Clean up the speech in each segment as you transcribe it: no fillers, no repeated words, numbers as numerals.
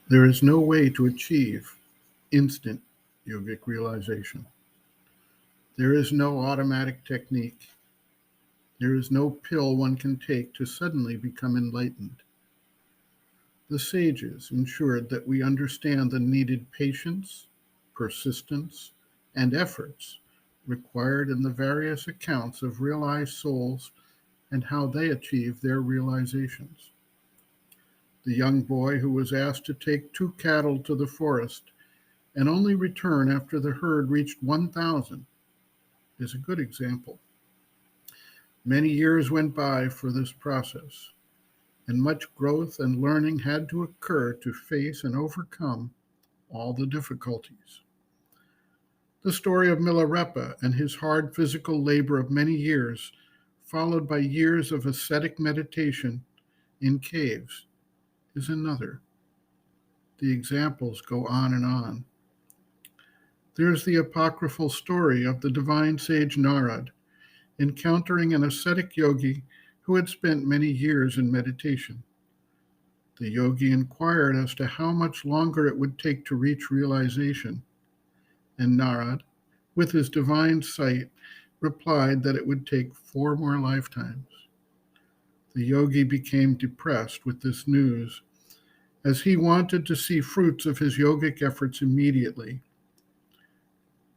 There is no way to achieve instant yogic realization. There is no automatic technique. There is no pill one can take to suddenly become enlightened. The sages ensured that we understand the needed patience, persistence, and efforts required in the various accounts of realized souls and how they achieve their realizations. The young boy who was asked to take 2 cattle to the forest and only return after the herd reached 1,000 is a good example. Many years went by for this process, and much growth and learning had to occur to face and overcome all the difficulties. The story of Milarepa and his hard physical labor of many years, followed by years of ascetic meditation in caves, is another. The examples go on and on. There's the apocryphal story of the divine sage Narad encountering an ascetic yogi who had spent many years in meditation. The yogi inquired as to how much longer it would take to reach realization, and Narad, with his divine sight, replied that it would take 4 more lifetimes. The yogi became depressed with this news, as he wanted to see fruits of his yogic efforts immediately.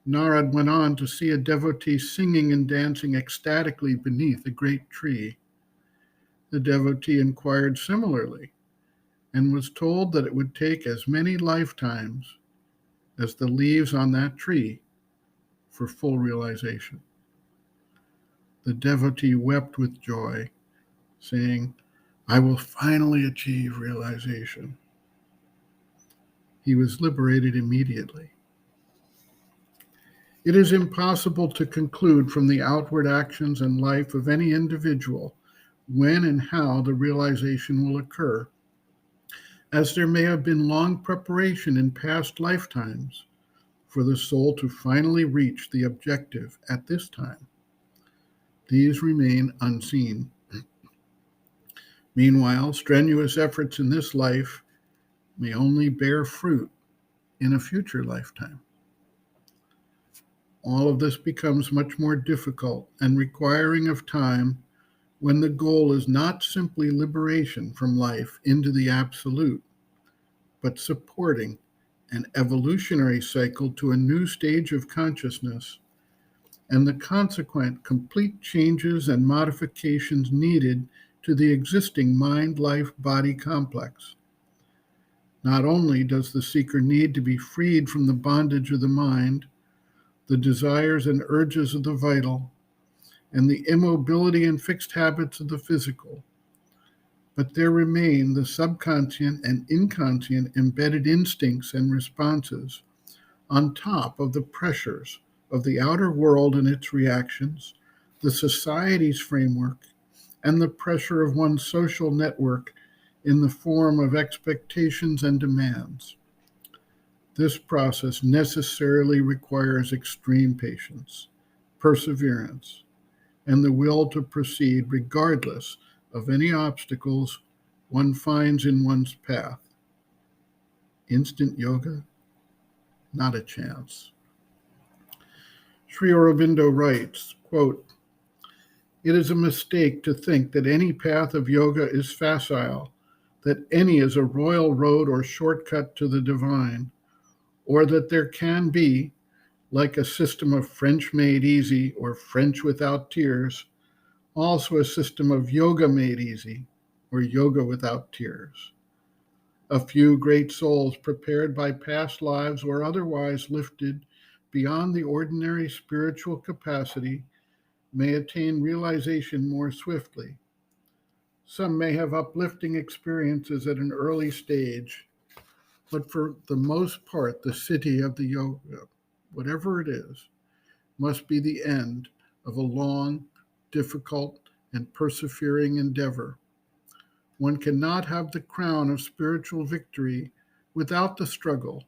Narad went on to see a devotee singing and dancing ecstatically beneath a great tree. The devotee inquired similarly and was told that it would take as many lifetimes as the leaves on that tree for full realization. The devotee wept with joy, saying, "I will finally achieve realization." He was liberated immediately. It is impossible to conclude from the outward actions and life of any individual when and how the realization will occur, as there may have been long preparation in past lifetimes for the soul to finally reach the objective at this time. These remain unseen. Meanwhile, strenuous efforts in this life may only bear fruit in a future lifetime. All of this becomes much more difficult and requiring of time when the goal is not simply liberation from life into the absolute, but supporting an evolutionary cycle to a new stage of consciousness and the consequent complete changes and modifications needed to the existing mind-life-body complex. Not only does the seeker need to be freed from the bondage of the mind, the desires and urges of the vital, and the immobility and fixed habits of the physical, but there remain the subconscient and inconscient embedded instincts and responses on top of the pressures of the outer world and its reactions, the society's framework, and the pressure of one's social network in the form of expectations and demands. This process necessarily requires extreme patience, perseverance, and the will to proceed regardless of any obstacles one finds in one's path. Instant yoga? Not a chance. Sri Aurobindo writes, quote, "It is a mistake to think that any path of yoga is facile, that any is a royal road or shortcut to the divine, or that there can be, like a system of French made easy or French without tears, also a system of yoga made easy or yoga without tears. A few great souls prepared by past lives or otherwise lifted beyond the ordinary spiritual capacity may attain realization more swiftly. Some may have uplifting experiences at an early stage, but for the most part, the city of the yoga, whatever it is, must be the end of a long, difficult, and persevering endeavor. One cannot have the crown of spiritual victory without the struggle,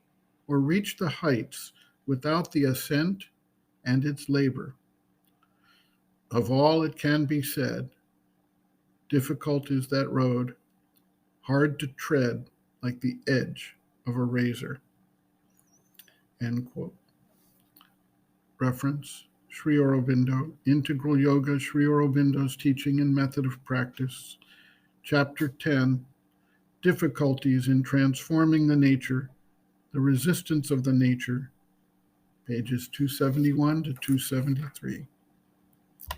or reach the heights without the ascent and its labor. Of all it can be said, difficult is that road, hard to tread like the edge of a razor. End quote. Reference, Sri Aurobindo, Integral Yoga, Sri Aurobindo's Teaching and Method of Practice, Chapter 10, Difficulties in Transforming the Nature, the Resistance of the Nature, pages 271 to 273.